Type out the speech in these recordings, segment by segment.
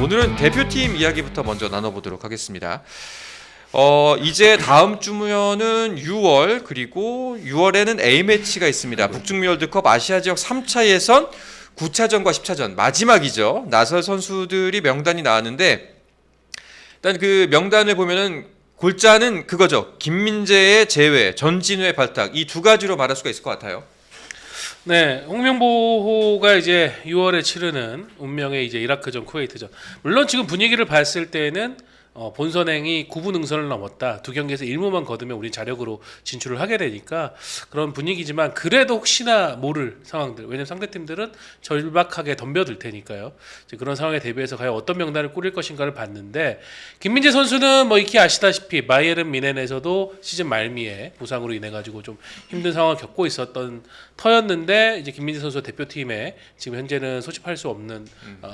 오늘은 대표팀 이야기부터 먼저 나눠보도록 하겠습니다. 이제 다음 주면은 6월, 그리고 6월에는 A매치가 있습니다. 북중미 월드컵 아시아 지역 3차 예선 9차전과 10차전 마지막이죠. 나설 선수들이 명단이 나왔는데 일단 그 명단을 보면은 골자는 그거죠. 김민재의 제외, 전진우의 발탁, 이 두 가지로 말할 수가 있을 것 같아요. 네, 홍명보가 이제 6월에 치르는 운명의 이제 이라크전, 쿠웨이트전. 물론 지금 분위기를 봤을 때는 본선행이 9분 응선을 넘었다. 두 경기에서 1무만 거두면 우리 자력으로 진출을 하게 되니까 그런 분위기지만 그래도 혹시나 모를 상황들. 왜냐면 상대팀들은 절박하게 덤벼들 테니까요. 이제 그런 상황에 대비해서 과연 어떤 명단을 꾸릴 것인가를 봤는데 김민재 선수는 뭐 익히 아시다시피 바이에른 미넨에서도 시즌 말미에 부상으로 인해 가지고 좀 힘든 상황을 겪고 있었던 터였는데 이제 김민재 선수 대표팀에 지금 현재는 소집할 수 없는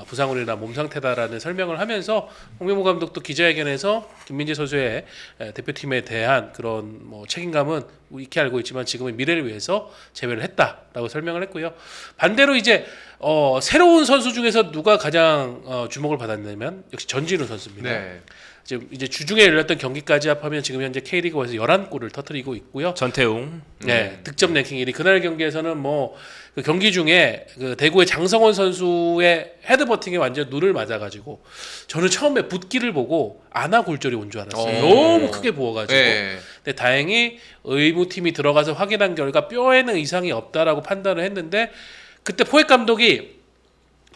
부상으로 인한 몸 상태다라는 설명을 하면서 홍명보 감독도 기자회견에서 김민재 선수의 대표팀에 대한 그런 뭐 책임감은 익히 알고 있지만 지금은 미래를 위해서 제외를 했다라고 설명을 했고요. 반대로 이제 새로운 선수 중에서 누가 가장 주목을 받았냐면 역시 전진우 선수입니다. 네. 이제 주중에 열렸던 경기까지 합하면 지금 현재 K리그에서 11골을 터뜨리고 있고요. 전태웅. 네, 득점 랭킹 1위. 그날 경기에서는 뭐 그 경기 중에 그 대구의 장성원 선수의 헤드버팅에 완전 눈을 맞아가지고 저는 처음에 붓기를 보고 아나골절이 온 줄 알았어요. 너무 크게 부어가지고. 네. 근데 다행히 의무팀이 들어가서 확인한 결과 뼈에는 이상이 없다라고 판단을 했는데 그때 포획 감독이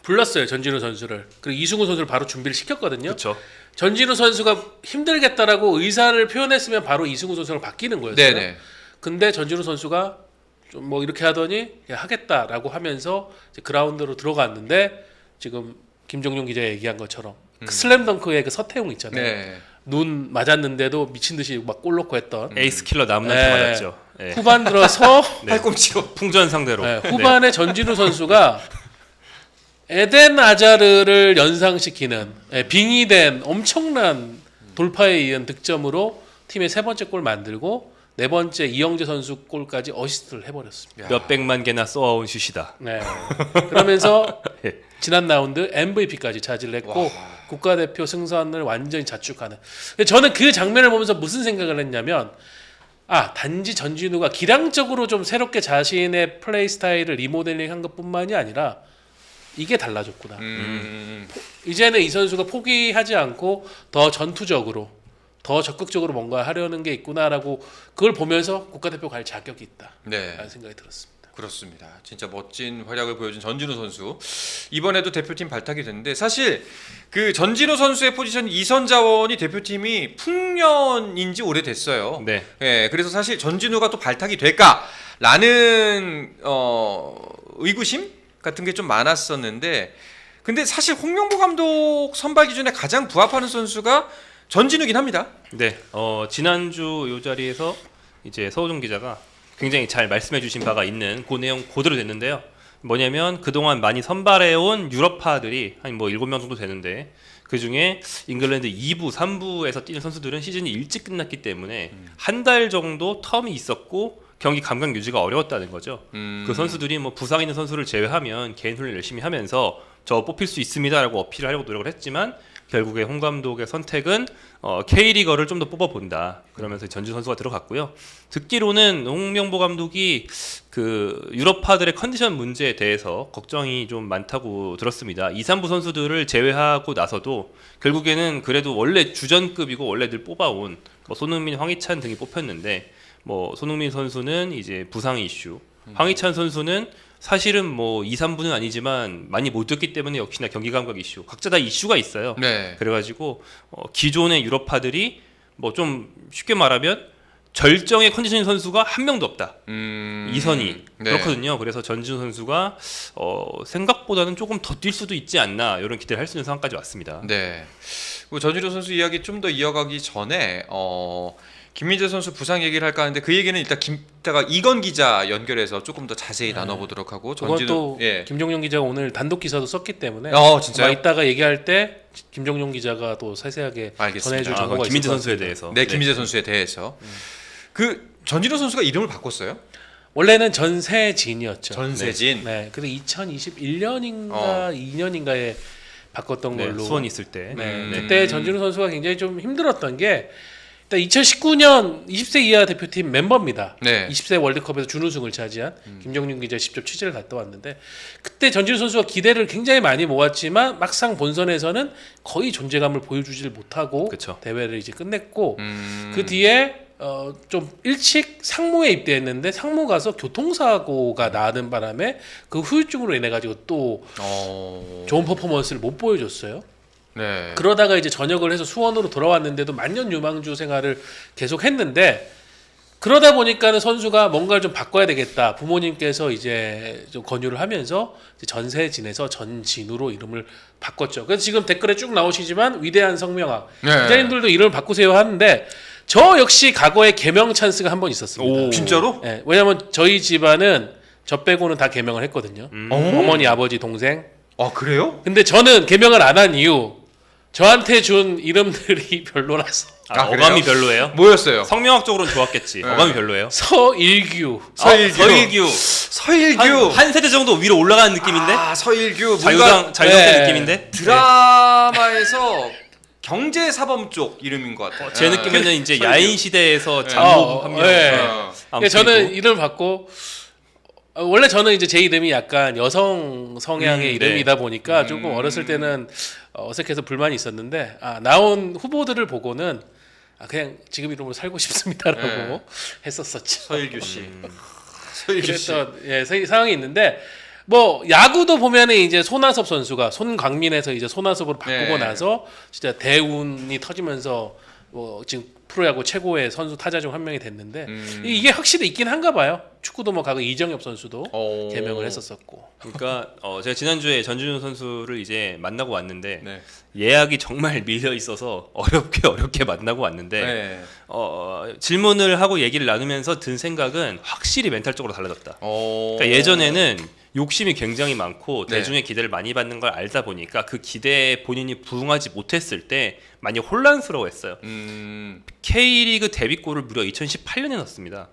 불렀어요, 전진우 선수를. 그리고 이승우 선수를 바로 준비를 시켰거든요. 그렇죠. 전진우 선수가 힘들겠다라고 의사를 표현했으면 바로 이승우 선수랑 바뀌는 거였어요. 네네. 근데 전진우 선수가 좀 뭐 이렇게 하더니 하겠다라고 하면서 이제 그라운드로 들어갔는데 지금 김종용 기자가 얘기한 것처럼 그 슬램덩크의 그 서태웅 있잖아요. 네. 눈 맞았는데도 미친 듯이 막 골 넣고 했던 에이스 킬러 남한테 맞았죠. 네. 후반 들어서 팔꿈치로 풍전 상대로. 네. 후반에 전진우 선수가 에덴 아자르를 연상시키는 빙의된 엄청난 돌파에 의한 득점으로 팀의 세 번째 골 만들고 네 번째 이영재 선수 골까지 어시스트를 해버렸습니다. 몇백만 개나 쏘아온 슛이다. 네. 그러면서 지난 라운드 MVP까지 차지를 했고 와. 국가대표 승선을 완전히 자축하는. 저는 그 장면을 보면서 무슨 생각을 했냐면 단지 전진우가 기량적으로 좀 새롭게 자신의 플레이 스타일을 리모델링한 것뿐만이 아니라 이게 달라졌구나. 이제는 이 선수가 포기하지 않고 더 전투적으로 더 적극적으로 뭔가 하려는 게 있구나라고 그걸 보면서 국가대표 갈 자격이 있다라는 생각이 들었습니다. 그렇습니다. 진짜 멋진 활약을 보여준 전진우 선수. 이번에도 대표팀 발탁이 됐는데 사실 그 전진우 선수의 포지션 이선 자원이 대표팀이 풍년인지 오래됐어요. 네. 그래서 사실 전진우가 또 발탁이 될까라는 의구심 같은 게 좀 많았었는데 근데 사실 홍명보 감독 선발 기준에 가장 부합하는 선수가 전진우긴 합니다. 네, 지난주 요 자리에서 이제 서호정 기자가 굉장히 잘 말씀해주신 바가 있는 그 내용 그대로 됐는데요. 뭐냐면 그동안 많이 선발해온 유럽파들이 한 뭐 7명 정도 되는데 그 중에 잉글랜드 2부, 3부에서 뛰는 선수들은 시즌이 일찍 끝났기 때문에 한 달 정도 텀이 있었고 경기 감각 유지가 어려웠다는 거죠. 그 선수들이 뭐 부상 있는 선수를 제외하면 개인 훈련 열심히 하면서 저 뽑힐 수 있습니다라고 어필을 하려고 노력을 했지만 결국에 홍 감독의 선택은 K리거를 좀 더 뽑아본다. 그러면서 전진 선수가 들어갔고요. 듣기로는 홍명보 감독이 그 유럽파들의 컨디션 문제에 대해서 걱정이 좀 많다고 들었습니다. 2, 3부 선수들을 제외하고 나서도 결국에는 그래도 원래 주전급이고 원래 늘 뽑아온 뭐 손흥민, 황희찬 등이 뽑혔는데 뭐 손흥민 선수는 이제 부상 이슈, 황희찬 선수는 사실은 뭐 2, 3부는 아니지만 많이 못 뛰었기 때문에 역시나 경기 감각 이슈, 각자 다 이슈가 있어요. 네. 그래가지고 기존의 유럽파들이 뭐 좀 쉽게 말하면 절정의 컨디션 선수가 한 명도 없다. 이선이 그렇거든요. 그래서 전진우 선수가 생각보다는 조금 더 뛸 수도 있지 않나 이런 기대를 할 수 있는 상황까지 왔습니다. 네. 전진우 선수 이야기 좀 더 이어가기 전에 김민재 선수 부상 얘기를 할까 하는데 그 얘기는 이따가 이건 기자 연결해서 조금 더 자세히 나눠보도록 하고 전진우 김종용 기자가 오늘 단독 기사도 썼기 때문에 진짜요? 이따가 얘기할 때 김종용 기자가 또 세세하게 전해줄 정보가 있을 김민재 선수에 대해서. 네, 김민재 선수에 대해서. 그 전진우 선수가 이름을 바꿨어요? 원래는 전세진이었죠. 전세진. 네. 그래서 2021년인가 2년인가에 바꿨던 네, 걸로. 수원이 있을 때. 네. 그때 전진우 선수가 굉장히 좀 힘들었던 게 일단 2019년 20세 이하 대표팀 멤버입니다. 네. 20세 월드컵에서 준우승을 차지한 김정윤 기자 직접 취재를 갔다 왔는데 그때 전진우 선수가 기대를 굉장히 많이 모았지만 막상 본선에서는 거의 존재감을 보여주질 못하고 그쵸. 대회를 이제 끝냈고 그 뒤에 좀 일찍 상무에 입대했는데 상무 가서 교통사고가 나는 바람에 그 후유증으로 인해 가지고 또 좋은 퍼포먼스를 못 보여줬어요. 네. 그러다가 이제 전역을 해서 수원으로 돌아왔는데도 만년 유망주 생활을 계속 했는데 그러다 보니까는 선수가 뭔가를 좀 바꿔야 되겠다. 부모님께서 이제 좀 권유를 하면서 이제 전세 지내서 전진우로 이름을 바꿨죠. 그래서 지금 댓글에 쭉 나오시지만 위대한 성명학 네. 기자님들도 이름을 바꾸세요 하는데 저 역시 과거에 개명 찬스가 한 번 있었습니다. 오, 진짜로? 네, 왜냐하면 저희 집안은 저 빼고는 다 개명을 했거든요. 어머니, 아버지, 동생. 아, 그래요? 근데 저는 개명을 안 한 이유 저한테 준 이름들이 별로라서 어감이 별로예요? 뭐였어요? 성명학적으로는 좋았겠지. 네. 어감이 별로예요? 서일규 서일규. 서일규. 한 세대 정도 위로 올라가는 느낌인데? 아, 서일규. 자유당 네. 느낌인데? 드라마에서 경제사범 쪽 이름인 것 같아요. 제 느낌에는 이제 서일규. 야인 시대에서 네. 장모 합류. 네. 아무튼 저는 이름을 받고 원래 저는 이제 제 이름이 약간 여성 성향의 이름이다 보니까 조금 어렸을 때는 어색해서 불만이 있었는데 나온 후보들을 보고는 그냥 지금 이름으로 살고 싶습니다라고 네. 했었었죠. 서일규 씨. 서일규 씨. 그랬던 상황이 있는데 뭐 야구도 보면은 이제 손아섭 선수가 손광민에서 이제 손아섭으로 바꾸고 네. 나서 진짜 대운이 터지면서 뭐 지금 프로야구 최고의 선수 타자 중 한 명이 됐는데 이게 확실히 있긴 한가 봐요. 축구도 뭐 과거 이정엽 선수도 개명을 했었었고. 그러니까 제가 지난주에 전준우 선수를 이제 만나고 왔는데 네. 예약이 정말 밀려 있어서 어렵게 만나고 왔는데 네. 질문을 하고 얘기를 나누면서 든 생각은 확실히 멘탈적으로 달라졌다. 그러니까 예전에는 욕심이 굉장히 많고 네. 대중의 기대를 많이 받는 걸 알다 보니까 그 기대에 본인이 부응하지 못했을 때 많이 혼란스러워했어요. K리그 데뷔골을 무려 2018년에 넣었습니다.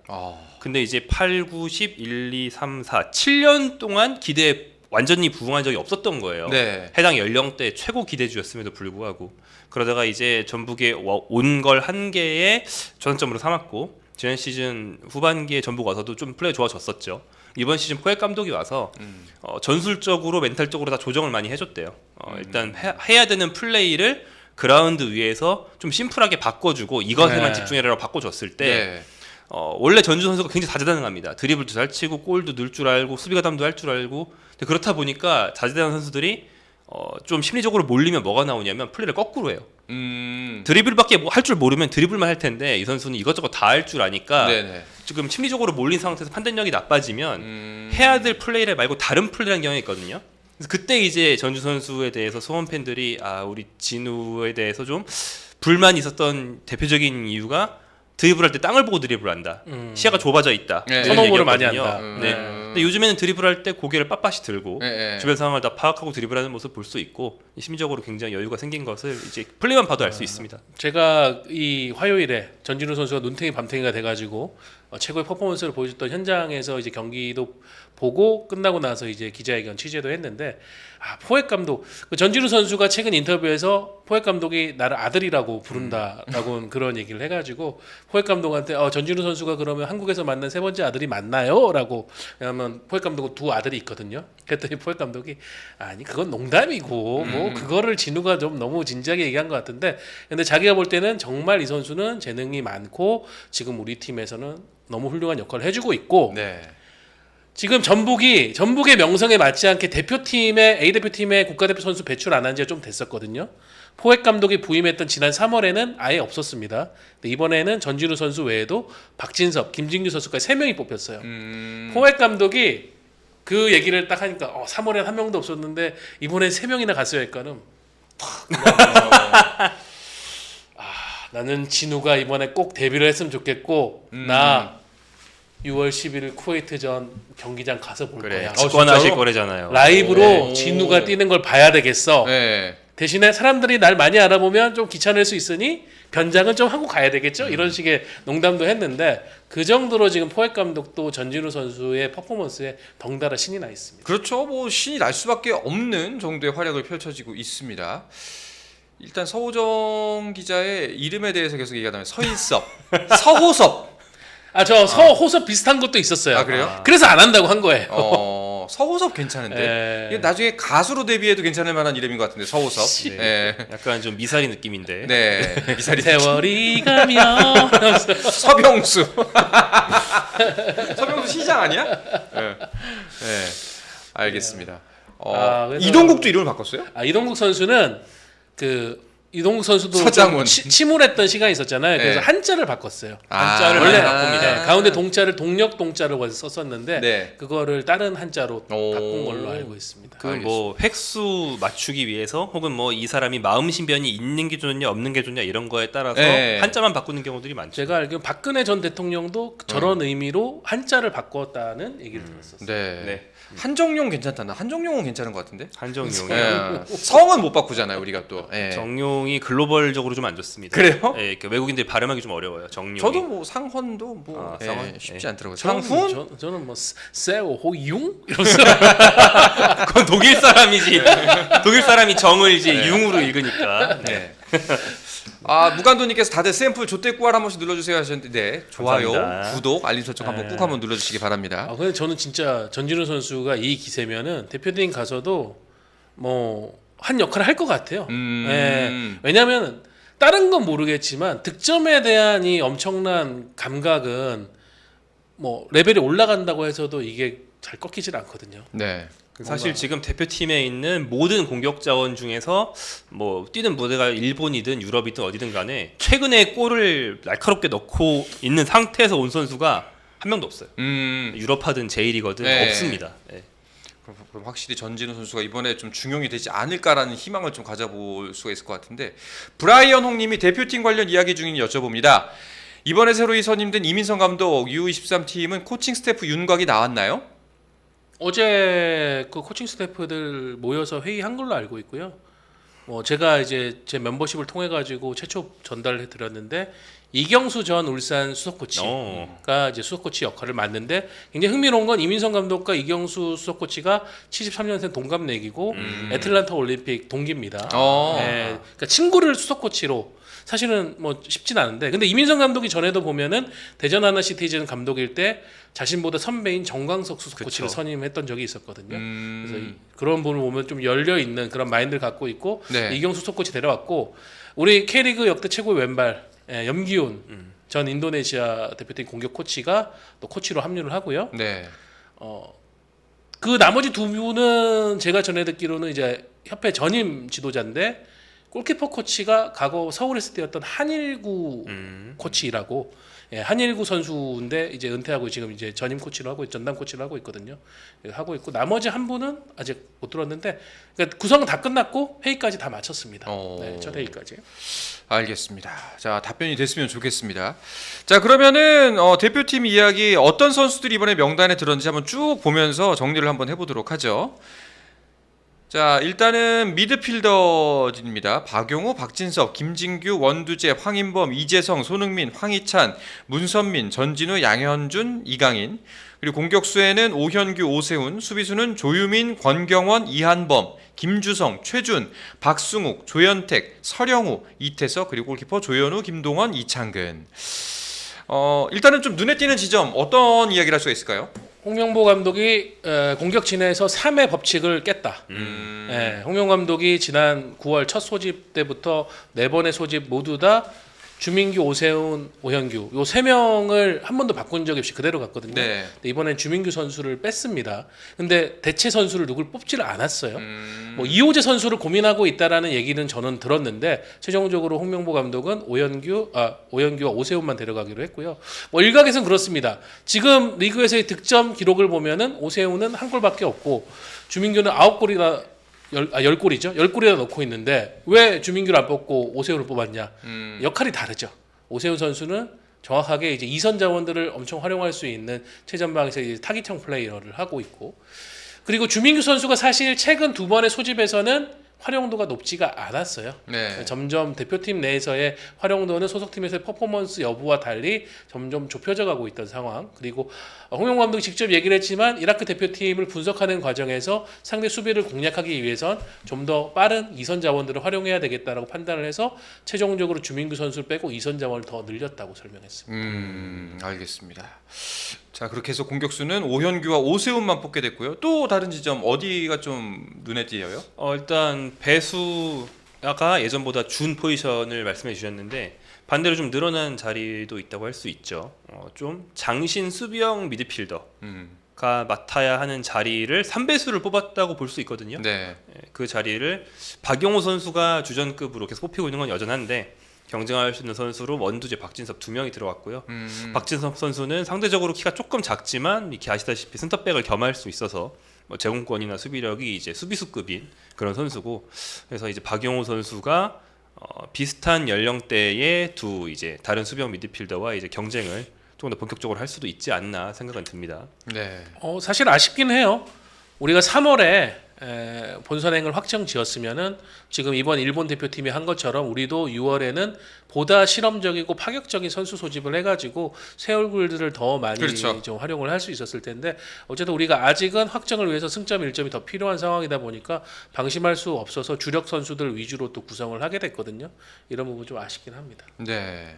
근데 이제 8, 9, 10, 1, 2, 3, 4, 7년 동안 기대에 완전히 부응한 적이 없었던 거예요. 네. 해당 연령대 최고 기대주였음에도 불구하고 그러다가 이제 전북에 온 걸 한계의 전환점으로 삼았고 지난 시즌 후반기에 전북 와서도 좀 플레이 좋아졌었죠. 이번 시즌 포획 감독이 와서 전술적으로 멘탈적으로 다 조정을 많이 해줬대요. 일단 해야 되는 플레이를 그라운드 위에서 좀 심플하게 바꿔주고 이것에만 집중해라라고 바꿔줬을 때 원래 전주 선수가 굉장히 다재다능합니다. 드리블도 잘 치고 골도 넣을 줄 알고 수비 가담도 할 줄 알고 근데 그렇다 보니까 다재다능한 선수들이 좀 심리적으로 몰리면 뭐가 나오냐면 플레이를 거꾸로 해요. 드리블밖에 할 줄 모르면 드리블만 할 텐데 이 선수는 이것저것 다 할 줄 아니까 네네. 지금 심리적으로 몰린 상태에서 판단력이 나빠지면 해야 될 플레이를 말고 다른 플레이라는 경향이 있거든요. 그래서 그때 이제 전주 선수에 대해서 소원 팬들이 우리 진우에 대해서 좀 불만이 있었던 대표적인 이유가 드리블할 때 땅을 보고 드리블한다. 시야가 좁아져 있다. 네. 선호물을 많이 한다. 네. 근데 요즘에는 드리블할 때 고개를 빳빳이 들고 네. 주변 상황을 다 파악하고 드리블하는 모습 볼 수 있고 심리적으로 굉장히 여유가 생긴 것을 이제 플레이만 봐도 알 수 있습니다. 제가 이 화요일에 전진우 선수가 눈탱이 밤탱이가 돼가지고 최고의 퍼포먼스를 보여줬던 현장에서 이제 경기도 보고 끝나고 나서 이제 기자회견 취재도 했는데 포획 감독 전진우 선수가 최근 인터뷰에서 포획 감독이 나를 아들이라고 부른다라고 그런 얘기를 해가지고 포획 감독한테 전진우 선수가 그러면 한국에서 만난 세 번째 아들이 맞나요?라고 왜냐하면 포획 감독은 두 아들이 있거든요. 그랬더니 포획 감독이 아니 그건 농담이고 뭐 그거를 진우가 좀 너무 진지하게 얘기한 것 같은데 근데 자기가 볼 때는 정말 이 선수는 재능이 많고 지금 우리 팀에서는 너무 훌륭한 역할을 해주고 있고 네. 지금 전북의 명성에 맞지 않게 대표팀에 A대표팀에 국가대표 선수 배출 안 한 지가 좀 됐었거든요. 포획 감독이 부임했던 지난 3월에는 아예 없었습니다. 근데 이번에는 전진우 선수 외에도 박진섭, 김진규 선수까지 3명이 뽑혔어요. 포획 감독이 그 얘기를 딱 하니까 3월엔 한 명도 없었는데 이번엔 3명이나 갔어요. 그러니까는 나는 진우가 이번에 꼭 데뷔를 했으면 좋겠고 나 6월 11일 쿠웨이트전 경기장 가서 볼 거야. 직관하실 거래잖아요. 라이브로 네. 진우가 뛰는 걸 봐야 되겠어. 네. 대신에 사람들이 날 많이 알아보면 좀 귀찮을 수 있으니 변장은 좀 하고 가야 되겠죠. 이런 식의 농담도 했는데 그 정도로 지금 포획 감독도 전진우 선수의 퍼포먼스에 덩달아 신이 나 있습니다. 그렇죠. 뭐 신이 날 수밖에 없는 정도의 활약을 펼쳐지고 있습니다. 일단 서호정 기자의 이름에 대해서 계속 얘기하다면 서인섭, 서호섭. 저 서호섭 비슷한 것도 있었어요. 아, 그래요? 그래서 안 한다고 한 거예요. 서호섭 괜찮은데. 예. 이게 나중에 가수로 데뷔해도 괜찮을 만한 이름인 것 같은데 서호섭. 네. 예. 약간 좀 미사리 느낌인데. 네. 미사리 세월이 가면 서병수. 서병수 시장 아니야? 예. 네. 알겠습니다. 그래서- 이동국도 이름을 바꿨어요? 이동국 선수는 이동국 선수도 서장훈. 좀 침울했던 시간이 있었잖아요. 그래서 네. 한자를 바꿨어요. 한자를 원래 많이 바꿉니다. 네, 가운데 동자를 동력 동자로 썼었는데 네. 그거를 다른 한자로 오. 바꾼 걸로 알고 있습니다. 그 뭐 획수 맞추기 위해서 혹은 뭐 이 사람이 마음 신변이 있는 게 좋냐 없는 게 좋냐 이런 거에 따라서 네. 한자만 바꾸는 경우들이 많죠. 제가 알기로 박근혜 전 대통령도 저런 의미로 한자를 바꿨다는 얘기를 들었었어요. 네. 네. 한정용 괜찮다. 나 한정용은 괜찮은 것 같은데. 한정용이 예. 성은 못 바꾸잖아요, 우리가 또. 예. 정용이 글로벌적으로 좀 안 좋습니다. 그래요? 예, 그 외국인들이 발음하기 좀 어려워요. 정용이. 저도 뭐 상헌도 뭐 상헌? 쉽지 예. 않더라고요. 상훈? 저는 뭐 세오 호융 이러면서 그건 독일 사람이지. 독일 사람이 정을 이제 네. 융으로 읽으니까. 네. 무간도님께서 다들 샘플 조태꾸알 한 번씩 눌러주세요 하셨는데 네, 좋아요, 감사합니다. 구독, 알림 설정 한번 꾹 한번 눌러주시기 바랍니다. 근데 저는 진짜 전진우 선수가 이 기세면은 대표팀 가서도 뭐 한 역할을 할 것 같아요. 예. 왜냐하면 다른 건 모르겠지만 득점에 대한 이 엄청난 감각은 뭐 레벨이 올라간다고 해서도 이게 잘 꺾이질 않거든요. 네. 사실 지금 대표팀에 있는 모든 공격 자원 중에서 뭐 뛰는 무대가 일본이든 유럽이든 어디든 간에 최근에 골을 날카롭게 넣고 있는 상태에서 온 선수가 한 명도 없어요. 유럽하든 제일이거든 네. 없습니다. 예. 그럼 확실히 전진우 선수가 이번에 좀 중용이 되지 않을까라는 희망을 좀 가져볼 수가 있을 것 같은데 브라이언 홍님이 대표팀 관련 이야기 중이니 여쭤봅니다. 이번에 새로 선임된 이민성 감독 U23 팀은 코칭 스태프 윤곽이 나왔나요? 어제 그 코칭 스태프들 모여서 회의한 걸로 알고 있고요. 제가 이제 제 멤버십을 통해 가지고 최초 전달해 드렸는데 이경수 전 울산 수석 코치가 이제 수석 코치 역할을 맡는데 굉장히 흥미로운 건 이민성 감독과 이경수 수석 코치가 73년생 동갑내기고 애틀란타 올림픽 동기입니다. 네, 그러니까 친구를 수석 코치로 사실은 뭐 쉽진 않은데 근데 이민성 감독이 전에도 보면은 대전 하나시티즌 감독일 때 자신보다 선배인 정광석 수석 코치를 선임했던 적이 있었거든요. 그래서 그런 부분을 보면 좀 열려 있는 그런 마인드를 갖고 있고 네. 이경수 수석 코치 데려왔고 우리 K리그 역대 최고의 왼발 염기훈 전 인도네시아 대표팀 공격 코치가 또 코치로 합류를 하고요. 네. 그 나머지 두 분은 제가 전해 듣기로는 이제 협회 전임 지도자인데 골키퍼 코치가 과거 서울에서 뛰었던 한일구 코치라고 한일구 선수인데 이제 은퇴하고 지금 이제 전임 코치로 하고 전담 코치로 하고 있거든요. 하고 있고 나머지 한 분은 아직 못 들었는데 그러니까 구성은 다 끝났고 회의까지 다 마쳤습니다. 네, 첫 회의까지. 알겠습니다. 자, 답변이 됐으면 좋겠습니다. 자, 그러면은 대표팀 이야기 어떤 선수들이 이번에 명단에 들었는지 한번 쭉 보면서 정리를 한번 해보도록 하죠. 자, 일단은 미드필더진입니다. 박용우, 박진석, 김진규, 원두재, 황인범, 이재성, 손흥민, 황희찬, 문선민, 전진우, 양현준, 이강인. 그리고 공격수에는 오현규, 오세훈, 수비수는 조유민, 권경원, 이한범, 김주성, 최준, 박승욱, 조현택, 서령우, 이태석, 그리고 골키퍼 조현우, 김동원, 이창근. 일단은 좀 눈에 띄는 지점 어떤 이야기를 할 수가 있을까요? 홍명보 감독이 공격 진에서 3의 법칙을 깼다. 홍명보 감독이 지난 9월 첫 소집 때부터 4번의 소집 모두 다 주민규, 오세훈, 오현규 요 3명을 한 번도 바꾼 적이 없이 그대로 갔거든요. 네. 근데 이번엔 주민규 선수를 뺐습니다. 근데 대체 선수를 누굴 뽑지를 않았어요. 뭐 이호재 선수를 고민하고 있다라는 얘기는 저는 들었는데 최종적으로 홍명보 감독은 오현규와 오세훈만 데려가기로 했고요. 뭐 일각에서는 그렇습니다. 지금 리그에서의 득점 기록을 보면은 오세훈은 한 골밖에 없고 주민규는 9골이나 10골이죠. 10골이나 넣고 있는데 왜 주민규를 안 뽑고 오세훈을 뽑았냐? 역할이 다르죠. 오세훈 선수는 정확하게 이제 이선 자원들을 엄청 활용할 수 있는 최전방에서 이제 타깃형 플레이어를 하고 있고 그리고 주민규 선수가 사실 최근 2번의 소집에서는 활용도가 높지가 않았어요. 네. 점점 대표팀 내에서의 활용도는 소속팀에서의 퍼포먼스 여부와 달리 점점 좁혀져 가고 있던 상황. 그리고 홍명보 감독이 직접 얘기를 했지만 이라크 대표팀을 분석하는 과정에서 상대 수비를 공략하기 위해선 좀 더 빠른 이선 자원들을 활용해야 되겠다라고 판단을 해서 최종적으로 주민규 선수를 빼고 이선 자원을 더 늘렸다고 설명했습니다. 알겠습니다. 자, 그렇게 해서 공격수는 오현규와 오세훈만 뽑게 됐고요. 또 다른 지점 어디가 좀 눈에 띄어요? 일단 배수가 예전보다 준 포지션을 말씀해 주셨는데 반대로 좀 늘어난 자리도 있다고 할 수 있죠. 좀 장신 수비형 미드필더가 맡아야 하는 자리를 3배수를 뽑았다고 볼 수 있거든요. 네. 그 자리를 박용호 선수가 주전급으로 계속 뽑히고 있는 건 여전한데 경쟁할 수 있는 선수로 원두재, 박진섭 두 명이 들어왔고요. 박진섭 선수는 상대적으로 키가 조금 작지만 이렇게 아시다시피 센터백을 겸할 수 있어서 제공권이나 수비력이 이제 수비수급인 그런 선수고, 그래서 이제 박용호 선수가 비슷한 연령대의 두 이제 다른 수비형 미드필더와 이제 경쟁을 조금 더 본격적으로 할 수도 있지 않나 생각은 듭니다. 네. 사실 아쉽긴 해요. 우리가 3월에 본선행을 확정 지었으면은 지금 이번 일본 대표팀이 한 것처럼 우리도 6월에는 보다 실험적이고 파격적인 선수 소집을 해가지고 새 얼굴들을 더 많이 그렇죠. 좀 활용을 할 수 있었을 텐데 어쨌든 우리가 아직은 확정을 위해서 승점 1점이 더 필요한 상황이다 보니까 방심할 수 없어서 주력 선수들 위주로 또 구성을 하게 됐거든요. 이런 부분 좀 아쉽긴 합니다. 네.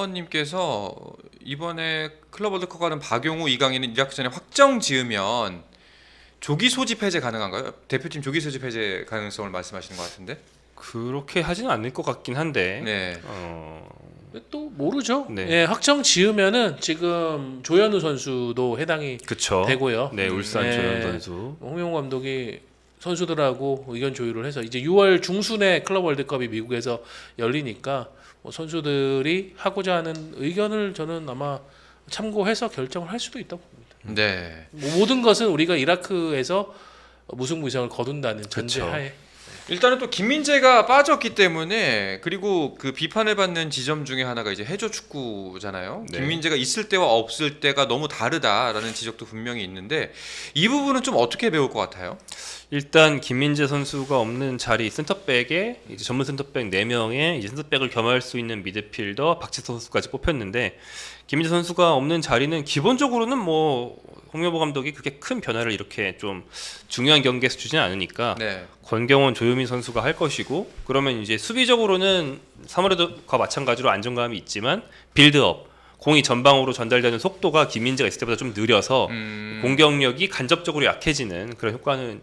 준서님께서 이번에 클럽 월드컵 가는 박용우, 이강인은 이라크전에 확정 지으면 조기 소집 해제 가능한가요? 대표팀 조기 소집 해제 가능성을 말씀하시는 것 같은데. 그렇게 하지는 않을 것 같긴 한데. 네. 또 모르죠. 네. 예, 확정 지으면은 지금 조현우 선수도 해당이 그쵸. 되고요. 네, 울산 네. 조현 선수. 홍명보 감독이 선수들하고 의견 조율을 해서 이제 6월 중순에 클럽 월드컵이 미국에서 열리니까 선수들이 하고자 하는 의견을 저는 아마 참고해서 결정을 할 수도 있다고 봅니다. 네. 모든 것은 우리가 이라크에서 무승부 이상을 거둔다는 전제하에. 일단은 또 김민재가 빠졌기 때문에, 그리고 그 비판을 받는 지점 중에 하나가 이제 해조 축구잖아요. 네. 김민재가 있을 때와 없을 때가 너무 다르다라는 지적도 분명히 있는데 이 부분은 좀 어떻게 배울 것 같아요? 일단 김민재 선수가 없는 자리 센터백에 이제 전문 센터백 4명에 이제 센터백을 겸할 수 있는 미드필더 박지성 선수까지 뽑혔는데, 김민재 선수가 없는 자리는 기본적으로는 뭐 홍명보 감독이 그렇게 큰 변화를 이렇게 좀 중요한 경기에서 주지는 않으니까 네. 권경원, 조유민 선수가 할 것이고, 그러면 이제 수비적으로는 3월에도과 마찬가지로 안정감이 있지만 빌드업, 공이 전방으로 전달되는 속도가 김민재가 있을 때보다 좀 느려서 공격력이 간접적으로 약해지는 그런 효과는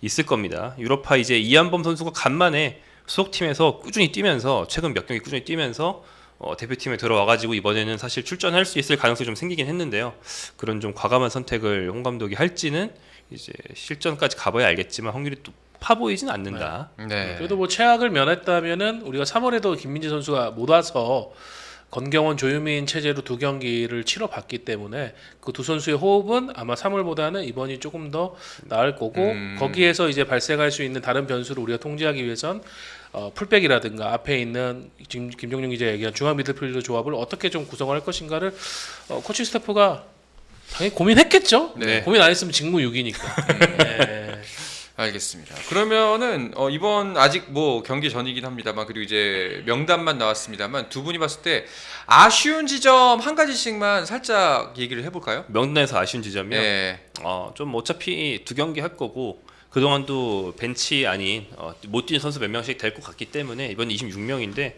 있을 겁니다. 유럽파 이제 이한범 선수가 간만에 소속팀에서 꾸준히 뛰면서 최근 몇 경기 꾸준히 뛰면서 대표팀에 들어와가지고 이번에는 사실 출전할 수 있을 가능성이 좀 생기긴 했는데요. 그런 좀 과감한 선택을 홍 감독이 할지는 이제 실전까지 가봐야 알겠지만 확률이 또 파 보이진 않는다. 네. 그래도 뭐 최악을 면했다면은 우리가 3월에도 김민재 선수가 못 와서 권경원, 조유민 체제로 2경기를 치러봤기 때문에 그 두 선수의 호흡은 아마 3월보다는 이번이 조금 더 나을 거고, 거기에서 이제 발생할 수 있는 다른 변수를 우리가 통제하기 위해선 풀백이라든가 앞에 있는 지금 김종윤 기자 얘기한 중앙 미드필더 조합을 어떻게 좀 구성을 할 것인가를 코치 스태프가 당연히 고민했겠죠. 네. 고민 안 했으면 직무6이니까. 네. 알겠습니다. 그러면은 이번 아직 뭐 경기 전이긴 합니다만, 그리고 이제 명단만 나왔습니다만 두 분이 봤을 때 아쉬운 지점 한 가지씩만 살짝 얘기를 해볼까요? 명단에서 아쉬운 지점이요. 네. 좀 어차피 2경기 할 거고 그동안도 벤치 아닌 못 뛰는 선수 몇 명씩 될 것 같기 때문에 이번 26명인데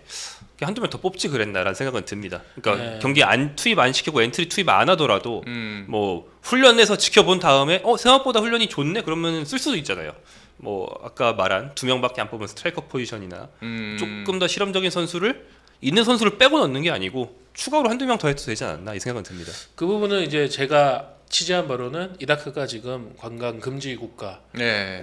한두 명 더 뽑지 그랬나라는 생각은 듭니다. 그러니까 네. 경기 투입 안 시키고 엔트리 투입 안 하더라도 뭐 훈련에서 지켜본 다음에 생각보다 훈련이 좋네 그러면 쓸 수도 있잖아요. 뭐 아까 말한 2명밖에 안 뽑은 스트라이커 포지션이나 조금 더 실험적인 선수를 있는 선수를 빼고 넣는 게 아니고 추가로 한두 명 더 해도 되지 않았나 이 생각은 듭니다. 그 부분은 이제 제가 취재한 바로는 이라크가 지금 관광 금지 국가고, 네.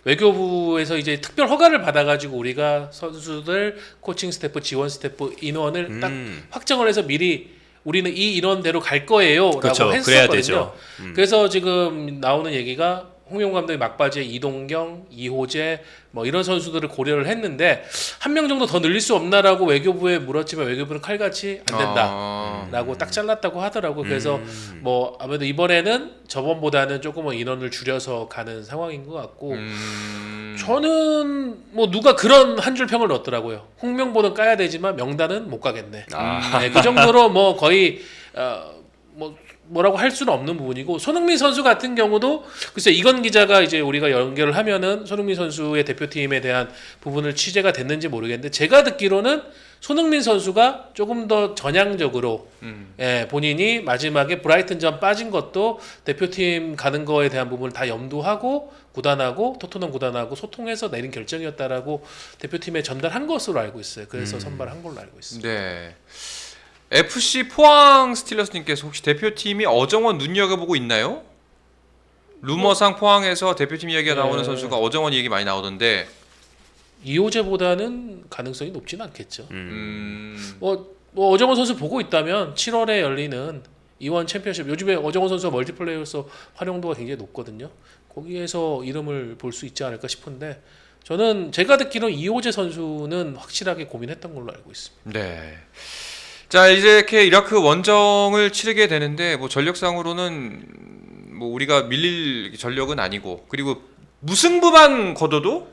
외교부에서 이제 특별 허가를 받아가지고 우리가 선수들, 코칭 스태프, 지원 스태프 인원을 딱 확정을 해서 미리 우리는 이 인원대로 갈 거예요라고 그렇죠. 했었거든요. 그래야 되죠. 그래서 지금 나오는 얘기가 홍명보 감독이 막바지에 이동경, 이호재 뭐 이런 선수들을 고려를 했는데 한 명 정도 더 늘릴 수 없나라고 외교부에 물었지만 외교부는 칼같이 안 된다라고 딱 잘랐다고 하더라고. 그래서 뭐 아무래도 이번에는 저번보다는 조금은 인원을 줄여서 가는 상황인 것 같고 저는 뭐 누가 그런 한 줄 평을 넣었더라고요. 홍명보는 까야 되지만 명단은 못 가겠네. 네, 그 정도로 뭐 거의 뭐라고 할 수는 없는 부분이고 손흥민 선수 같은 경우도 글쎄 이건 기자가 이제 우리가 연결을 하면은 손흥민 선수의 대표팀에 대한 부분을 취재가 됐는지 모르겠는데 제가 듣기로는 손흥민 선수가 조금 더 전향적으로 본인이 마지막에 브라이튼전 빠진 것도 대표팀 가는 거에 대한 부분을 다 염두하고 구단하고 토트넘 구단하고 소통해서 내린 결정이었다라고 대표팀에 전달한 것으로 알고 있어요. 그래서 선발한 걸로 알고 있습니다. 네. FC 포항 스틸러스님께서 혹시 대표팀이 어정원 눈여겨보고 있나요? 루머상 포항에서 대표팀 이야기가 나오는 선수가 어정원 얘기 많이 나오던데 이호재보다는 가능성이 높지는 않겠죠. 뭐 어정원 선수 보고 있다면 7월에 열리는 이원 챔피언십 요즘에 어정원 선수가 멀티플레이어로서 활용도가 굉장히 높거든요. 거기에서 이름을 볼 수 있지 않을까 싶은데 저는 제가 듣기로는 이호재 선수는 확실하게 고민했던 걸로 알고 있습니다. 네. 자 이제 이렇게 이라크 원정을 치르게 되는데 뭐 전력상으로는 뭐 우리가 밀릴 전력은 아니고 그리고 무승부만 거둬도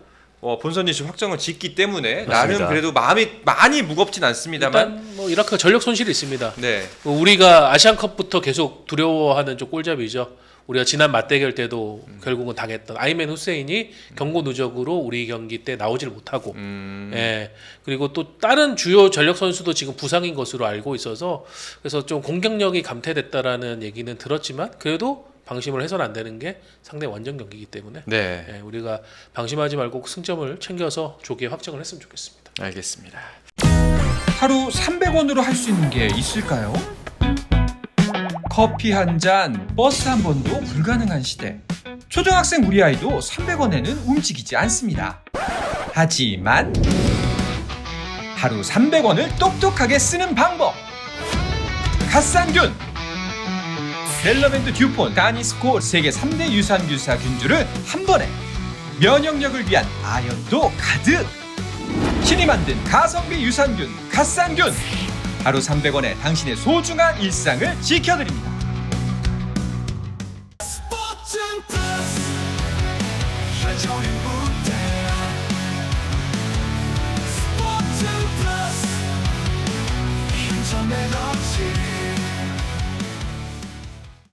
본선 진출 확정을 짓기 때문에 맞습니다. 나름 그래도 마음이 많이 무겁진 않습니다만 일단 뭐 이라크가 전력 손실이 있습니다. 네. 우리가 아시안컵부터 계속 두려워하는 좀 꼴잡이죠. 우리가 지난 맞대결 때도 결국은 당했던 아이맨 후세인이 경고 누적으로 우리 경기 때 나오질 못하고 예. 그리고 또 다른 주요 전력 선수도 지금 부상인 것으로 알고 있어서 그래서 좀 공격력이 감퇴됐다라는 얘기는 들었지만 그래도 방심을 해서는 안 되는 게 상대 원정 경기이기 때문에 네. 예, 우리가 방심하지 말고 승점을 챙겨서 조기에 확정을 했으면 좋겠습니다. 알겠습니다. 하루 300원으로 할 수 있는 게 있을까요? 커피 한 잔, 버스 한 번도 불가능한 시대. 초등학생 우리 아이도 300원에는 움직이지 않습니다. 하지만 하루 300원을 똑똑하게 쓰는 방법. 갓산균, 벨러밴드 듀폰, 다니스코 세계 3대 유산균사 균주를 한 번에 면역력을 위한 아연도 가득. 신이 만든 가성비 유산균 갓산균. 하루 300원에 당신의 소중한 일상을 지켜드립니다. 스포츠 플러스